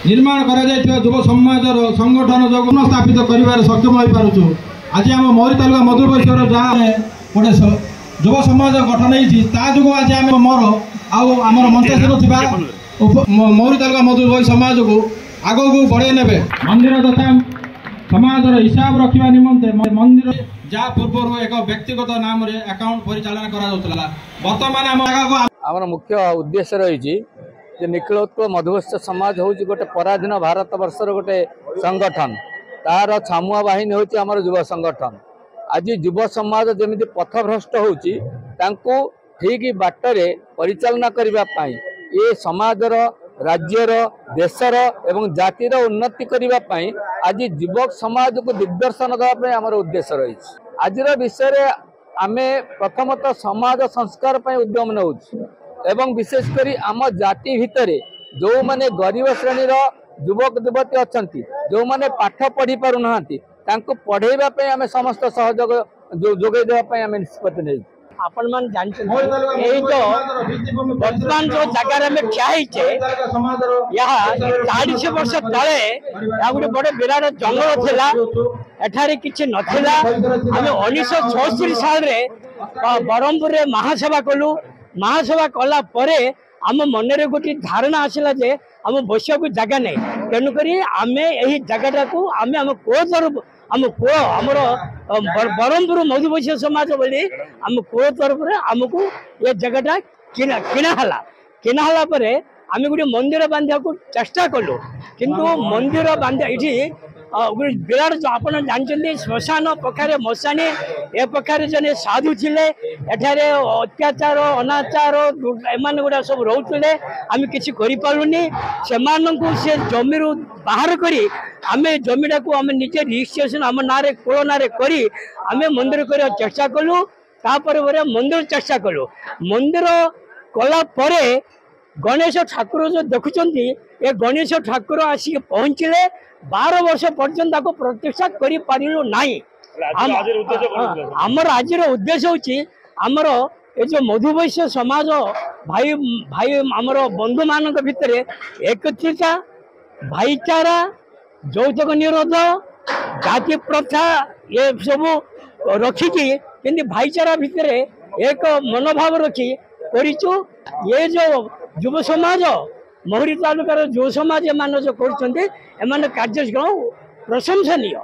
निर्माण युव समाज संगठन जो स्थापित कर सक्षम हो पार्छु। आज आम मौरी तालुका मधुबैश्वर जहाँ गोटे युव समाज गठन हो आज आम मोर आमर मंचासीन मौरी तालुका मधुबई समाज को आग को बढ़े ने मंदिर तथा समाज हिसाब रखा निमंते मंदिर जहाँ पूर्व एक व्यक्तिगत नाम रे अकाउंट परिचालन करा बर्तमान आम मुख्य उद्देश्य रही निखिलोत्कल मधुबैश्वर समाज हूँ गोटे पराधीन भारत वर्षर गोटे संगठन तार छामुआ बाहिनी हूँ आम युव संगठन। आज युव समाज जमी पथभ्रष्ट हो ठीक बाटरे परिचालना करने ये समाजर राज्यर देशर एवं जातिर उन्नति करने आज युवक समाज को दिग्दर्शन देवाई आम उद्देश्य रही। आज विषय आम प्रथमतः समाज संस्कार उद्यम नौ एवं विशेषकर आम जाति भितर जो माने गरीब श्रेणी युवक युवती अच्छा जो माने पाठ पढ़ी पार ना पढ़ेवाई आम समस्त सहयोग जोगे देवाई आम निष्पत्ति नहीं। आपण मान वर्तमान जो जगार ठियाचे यहाँ 40 वर्ष तले गोटे बड़े विराट जंगल थिला एठारे किछि नथिला। आम 1966 साल ब्रह्मपुर महासभा कलु। महासभा कला परे आम मन रे गोटे धारणा आसला जे आम बसिया को जगह नहीं तेणुक आम यही जगह को आम को तरफ आम को आमर ब्रह्मपुर मधुबैश्वर समाज बोली आम को तरफ आमको ये जगह किनाला परे आम गोटे मंदिर बांधा को चेष्टा कलु किंतु मंदिर बांधा ये विराट जो आप जानते श्मशान पखारे मशानी ए पखारे जने साधु थिले एठारे अत्याचार अनाचार एमान गुड़ा सब रोते आम किसी करूनी से जमी बाहर करी आम जमीटा को आम निजे रजिस्ट्रेशन आम ना कोल ना करी आम मंदिर कर चेष्टा कलु। तापर मंदिर चेष्टा कलु मंदिर कला परे गणेश ठाकुर जो देखुंत ये गणेश ठाकुर आसिक पहुँचले 12 वर्ष पर्यंत प्रतिष्ठा करी पारिलु नाही। आमर आज उद्देश्य होची आमर ये जो मधुबैश्वर समाज भाई भाई आमर बंधु मान भितर एकत्रिता भाईचारा यौतुक निरोध जाति प्रथा ये सब रखिकी भाईचारा भितर एक मनोभाव रखी करिचु। ये जो युव समाज महुरी तालुकार युव समाज एम जो कर कार्य प्रशंसनीय।